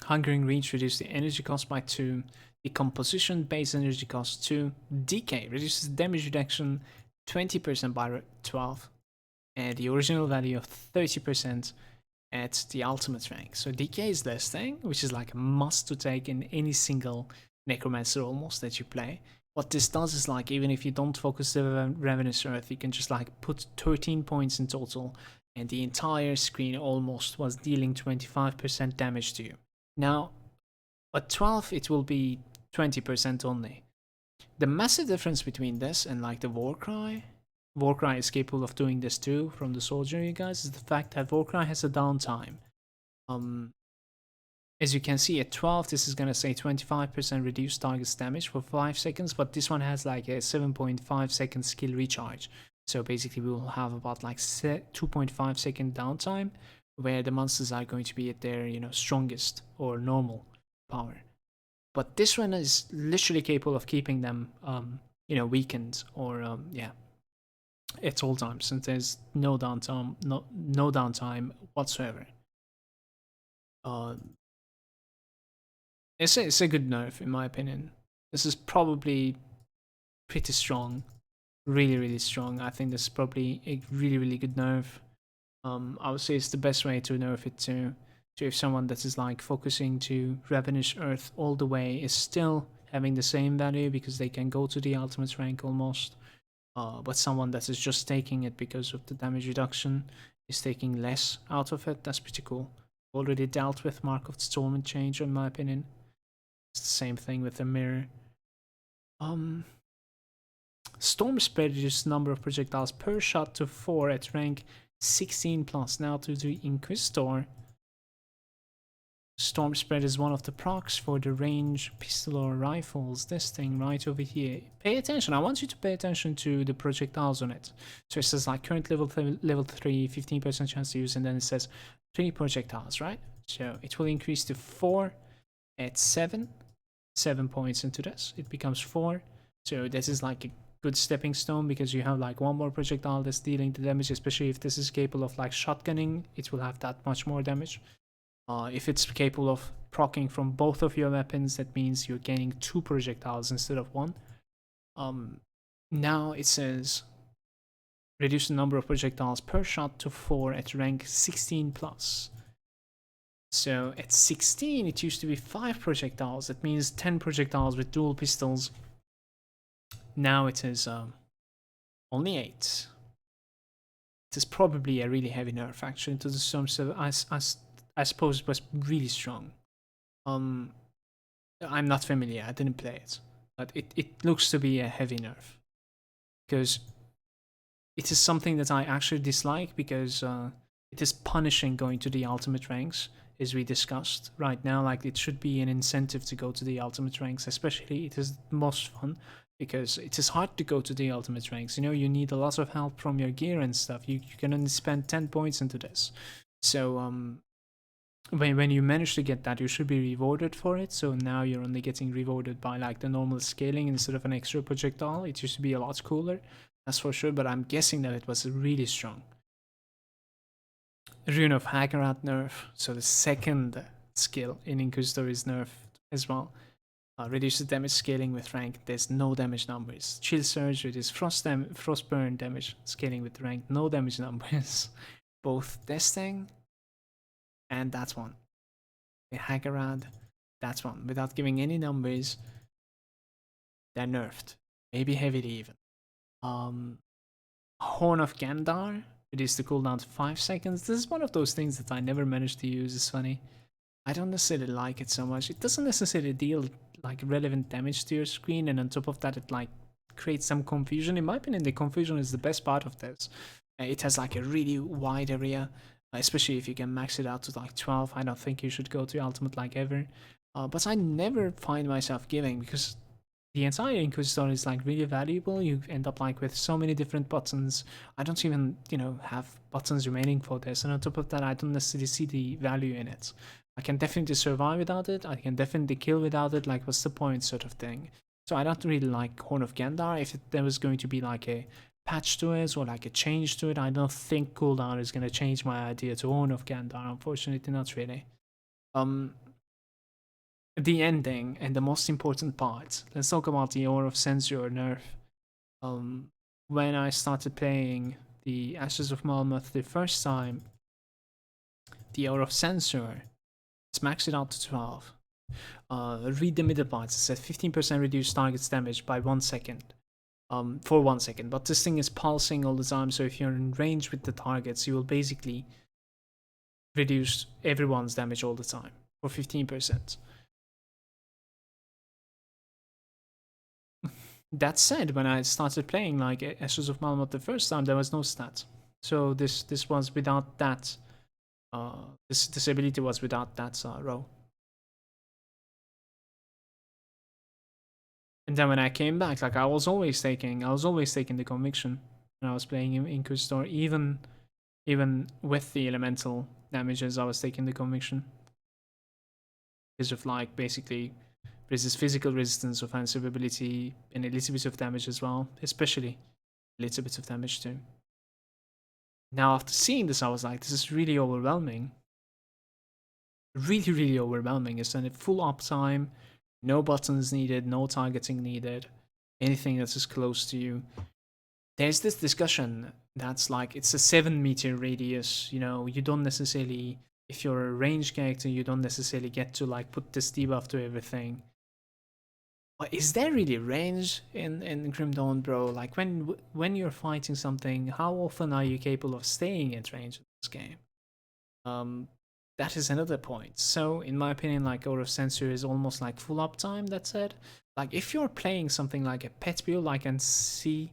S1: Hungering Reach reduces the energy cost by 2. Decomposition base energy cost 2. Decay reduces damage reduction 20% by 12. And the original value of 30% at the ultimate rank. So Decay is this thing, which is like a must to take in any single Necromancer almost that you play. What this does is, like, even if you don't focus the Ravenous Earth, you can just like put 13 points in total and the entire screen almost was dealing 25% damage to you. Now, at 12 it will be 20% only. The massive difference between this and like the Warcry is capable of doing this too from the soldier, you guys, is the fact that Warcry has a downtime. As you can see, at 12, this is going to say 25% reduced target's damage for 5 seconds, but this one has like a 7.5 second skill recharge. So basically we will have about like 2.5 second downtime where the monsters are going to be at their, you know, strongest or normal power. But this one is literally capable of keeping them, you know, weakened or, yeah, at all times, since there's no downtime, no downtime whatsoever. It's a good nerf, in my opinion. This is probably pretty strong. Really, really strong. I think this is probably a really, really good nerf. I would say it's the best way to nerf it to if someone that is like focusing to Ravenous Earth all the way is still having the same value because they can go to the ultimate rank almost. But someone that is just taking it because of the damage reduction is taking less out of it. That's pretty cool. Already dealt with Mark of the Storm change, in my opinion. It's the same thing with the mirror. Storm spread reduces number of projectiles per shot to 4 at rank 16 plus. Now to the Inquisitor. Storm spread is one of the procs for the range pistol or rifles. This thing right over here. Pay attention. I want you to pay attention to the projectiles on it. So it says like current level 3, 15% chance to use, and then it says 3 projectiles, right? So it will increase to 4 at 7 points into this. It becomes 4. So this is like a good stepping stone because you have like one more projectile that's dealing the damage, especially if this is capable of like shotgunning, it will have that much more damage. If it's capable of proccing from both of your weapons, that means you're gaining 2 projectiles instead of 1. Now it says reduce the number of projectiles per shot to 4 at rank 16 plus. So at 16 it used to be 5 projectiles. That means 10 projectiles with dual pistols. Now it is only 8. It is probably a really heavy nerf actually to the Storm, so I suppose it was really strong. I'm not familiar, I didn't play it, but it looks to be a heavy nerf because it is something that I actually dislike because it is punishing going to the ultimate ranks, as we discussed right now. Like, it should be an incentive to go to the ultimate ranks, especially it is the most fun. because it is hard to go to the ultimate ranks. You know, you need a lot of help from your gear and stuff. You can only spend 10 points into this. So when you manage to get that, you should be rewarded for it. So now you're only getting rewarded by like the normal scaling instead of an extra projectile. It used to be a lot cooler, that's for sure, but I'm guessing that it was really strong. Rune of Hagarat nerf, so the second skill in Inquisitor is nerfed as well. Reduces damage scaling with rank, there's no damage numbers. Chill Surge reduces Frostburn damage scaling with rank, no damage numbers. Both testing and that one. The Hagarat, that one. Without giving any numbers, they're nerfed. Maybe heavily even. Horn of Gandar, reduce the cooldown to 5 seconds. This is one of those things that I never managed to use, it's funny. I don't necessarily like it so much. It doesn't necessarily deal like relevant damage to your screen, and on top of that it like creates some confusion. In my opinion, the confusion is the best part of this. It has like a really wide area, especially if you can max it out to like 12. I don't think you should go to ultimate like ever, but I never find myself giving, because the entire Inquisitor is like really valuable. You end up like with so many different buttons. I don't even, you know, have buttons remaining for this, and on top of that I don't necessarily see the value in it. I can definitely survive without it, I can definitely kill without it, like what's the point sort of thing. So I don't really like Horn of Gandar. If there was going to be like a patch to it or like a change to it, I don't think cooldown is going to change my idea to Horn of Gandar, unfortunately not really. The ending and the most important part, let's talk about the Aura of Censure nerf. When I started playing the Ashes of Malmuth the first time, the Aura of Censure, let's max it out to 12. Read the middle parts. It says 15% reduced target's damage by 1 second. For 1 second. But this thing is pulsing all the time, so if you're in range with the targets, you will basically reduce everyone's damage all the time for 15%. That said, when I started playing like Ashes of Malmuth the first time, there was no stat. So this was without that. This ability was without that row. And then when I came back, like I was always taking the conviction when I was playing Inquisitor, even with the elemental damages, I was taking the conviction because of like basically resist physical resistance, offensive ability, and a little bit of damage as well, especially a little bit of damage too. Now after seeing this, I was like, this is really overwhelming. Really overwhelming. It's a full uptime, no buttons needed, no targeting needed, anything that's as close to you. There's this discussion that's like, it's a 7-meter radius, you know, you don't necessarily, if you're a range character, you don't necessarily get to like put this debuff to everything. But is there really range in Grim Dawn, bro? Like when you're fighting something, how often are you capable of staying at range in this game? That is another point. So in my opinion, like Aura of Censure is almost like full uptime, that said. Like if you're playing something like a pet build, I can see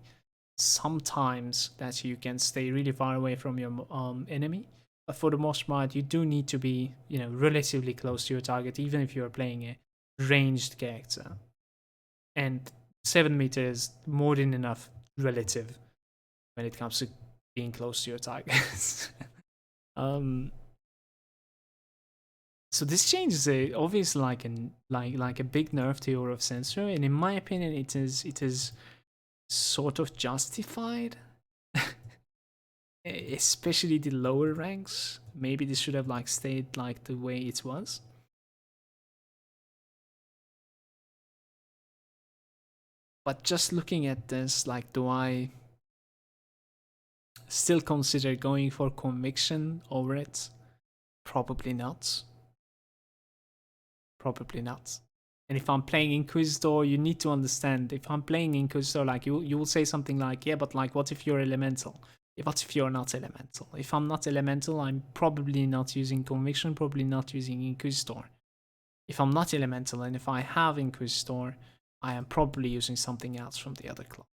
S1: sometimes that you can stay really far away from your enemy. But for the most part, you do need to be, you know, relatively close to your target, even if you're playing a ranged character. And 7 meters more than enough relative when it comes to being close to your targets. So this change is obviously like a big nerf to Aura of Censure, and in my opinion, it is sort of justified. Especially the lower ranks. Maybe this should have like stayed like the way it was. But just looking at this, like, do I still consider going for conviction over it? Probably not. Probably not. And if I'm playing Inquisitor, you need to understand, if I'm playing Inquisitor, like, you will say something like, yeah, but like, what if you're elemental? What if you're not elemental? If I'm not elemental, I'm probably not using conviction, probably not using Inquisitor. If I'm not elemental, and if I have Inquisitor, I am probably using something else from the other class.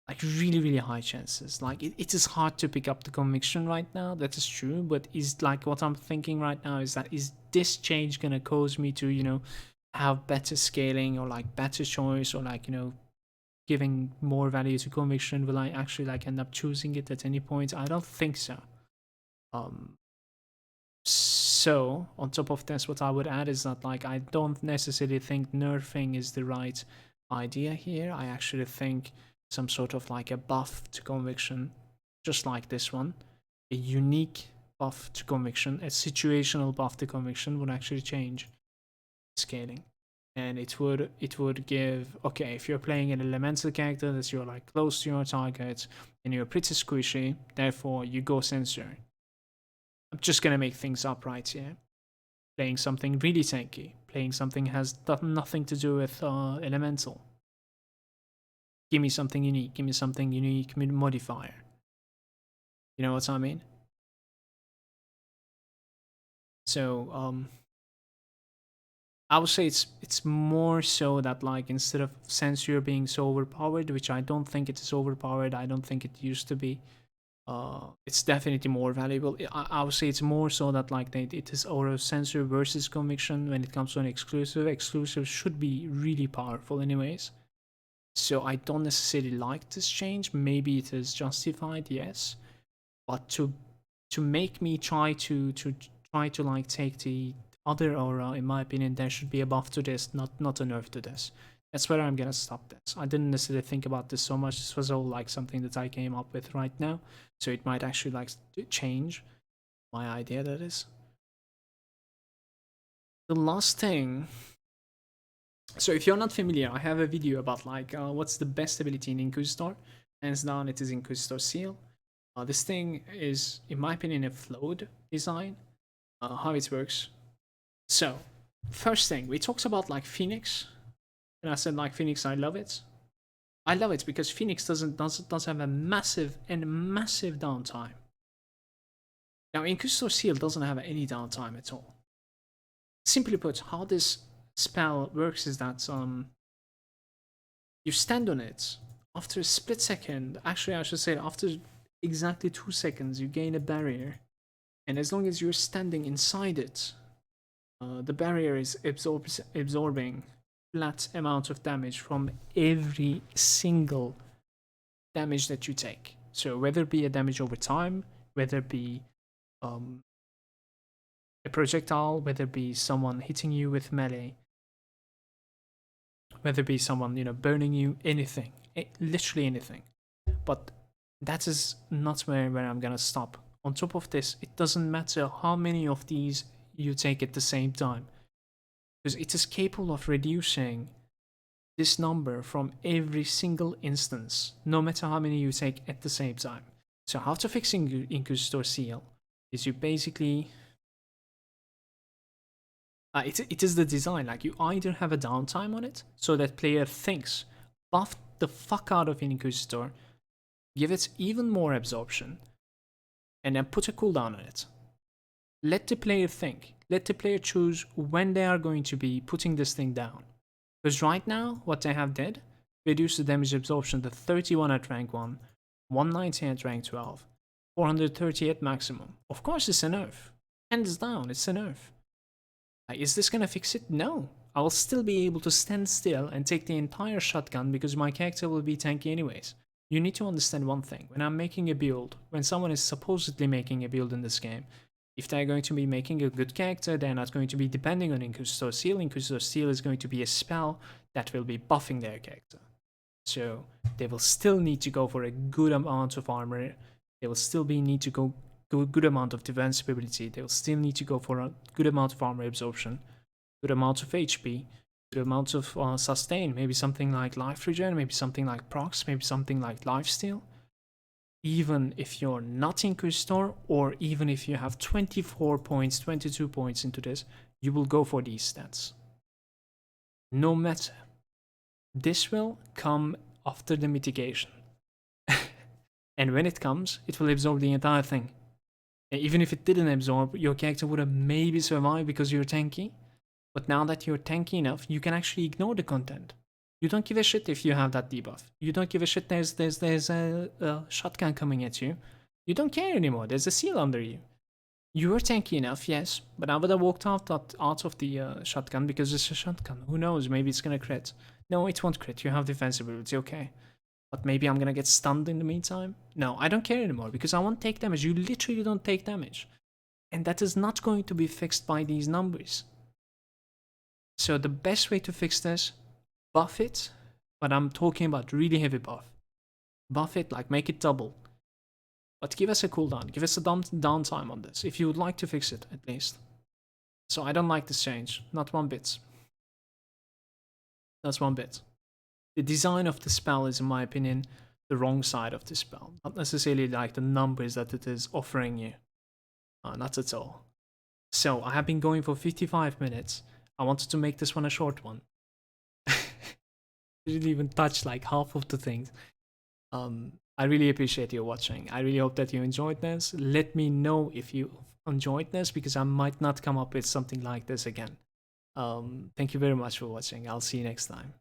S1: Like really high chances. Like it is hard to pick up the conviction right now, that is true, but is like what I'm thinking right now is that, is this change gonna cause me to, you know, have better scaling or like better choice or like, you know, giving more value to conviction? Will I actually like end up choosing it at any point? I don't think so. So on top of this, what I would add is that like I don't necessarily think nerfing is the right idea here. I actually think some sort of like a buff to conviction, just like this one, a unique buff to conviction, a situational buff to conviction would actually change scaling. And it would give, okay, if you're playing an elemental character that you're like close to your target and you're pretty squishy, therefore you go sensor. I'm just gonna make things up right here. Playing something really tanky, playing something has nothing to do with elemental. Give me something unique, give me something unique modifier. You know what I mean? So I would say it's more so that like instead of censure being so overpowered, which I don't think it is overpowered, I don't think it used to be. It's definitely more valuable. I would say it's more so that like it is over censor versus conviction when it comes to an exclusive. Exclusive should be really powerful anyways. So I don't necessarily like this change. Maybe it is justified, yes, but to make me try to like take the other aura, in my opinion, there should be a buff to this, not a nerf to this. That's where I'm gonna stop this. I didn't necessarily think about this so much. This was all like something that I came up with right now, so it might actually like change my idea. That is the last thing. So if you're not familiar, I have a video about like what's the best ability in Inquisitor. Hands down, it is Inquisitor Seal. This thing is, in my opinion, a flawed design. How it works. So first thing, we talked about like Phoenix. And I said like Phoenix, I love it. I love it because Phoenix does have a massive downtime. Now Inquisitor Seal doesn't have any downtime at all. Simply put, how this spell works is that you stand on it after a split second. Actually, I should say after exactly 2 seconds, you gain a barrier, and as long as you're standing inside it, the barrier is absorbing flat amount of damage from every single damage that you take. So whether it be a damage over time, whether it be a projectile, whether it be someone hitting you with melee, whether it be someone, you know, burning you, anything, literally anything. But that is not where I'm gonna stop. On top of this, it doesn't matter how many of these you take at the same time, because it is capable of reducing this number from every single instance, no matter how many you take at the same time. So how to fix Inquisitor Seal is you basically it is the design, like you either have a downtime on it so that player thinks, buff the fuck out of Inquisitor, give it even more absorption, and then put a cooldown on it. Let the player think, let the player choose when they are going to be putting this thing down. Because right now, what they have did, reduce the damage absorption to 31 at rank 1, 190 at rank 12, 430 at maximum. Of course it's a nerf. Hands down, it's a nerf. Is this gonna fix it? No. I will still be able to stand still and take the entire shotgun because my character will be tanky anyways. You need to understand one thing. When I'm making a build, when someone is supposedly making a build in this game, if they're going to be making a good character, they're not going to be depending on Inquisitor Seal. Inquisitor Seal is going to be a spell that will be buffing their character. So they will still need to go for a good amount of armor. They will still need to go a good amount of defensive ability. They will still need to go for a good amount of armor absorption, good amount of HP, good amount of sustain, maybe something like life regen, maybe something like procs, maybe something like lifesteal. Even if you're not Inquisitor, or even if you have 24 points, 22 points into this, you will go for these stats. No matter. This will come after the mitigation. And when it comes, it will absorb the entire thing. Even if it didn't absorb, your character would have maybe survived because you're tanky. But now that you're tanky enough, you can actually ignore the content. You don't give a shit if you have that debuff. You don't give a shit there's a shotgun coming at you. You don't care anymore. There's a seal under you. You were tanky enough, yes, but I would have walked out of the shotgun because it's a shotgun. Who knows? Maybe it's gonna crit. No, it won't crit. You have defensive ability, okay. But maybe I'm gonna get stunned in the meantime. No, I don't care anymore because I won't take damage. You literally don't take damage. And that is not going to be fixed by these numbers. So the best way to fix this, buff it. But I'm talking about really heavy buff. Buff it, like make it double. But give us a cooldown. Give us a downtime on this. If you would like to fix it, at least. So I don't like this change. Not one bit. That's one bit. The design of the spell is, in my opinion, the wrong side of the spell. Not necessarily like the numbers that it is offering you. Not at all. So I have been going for 55 minutes. I wanted to make this one a short one. Didn't even touch like half of the things. I really appreciate you watching. I really hope that you enjoyed this. Let me know if you enjoyed this because I might not come up with something like this again. Thank you very much for watching. I'll see you next time.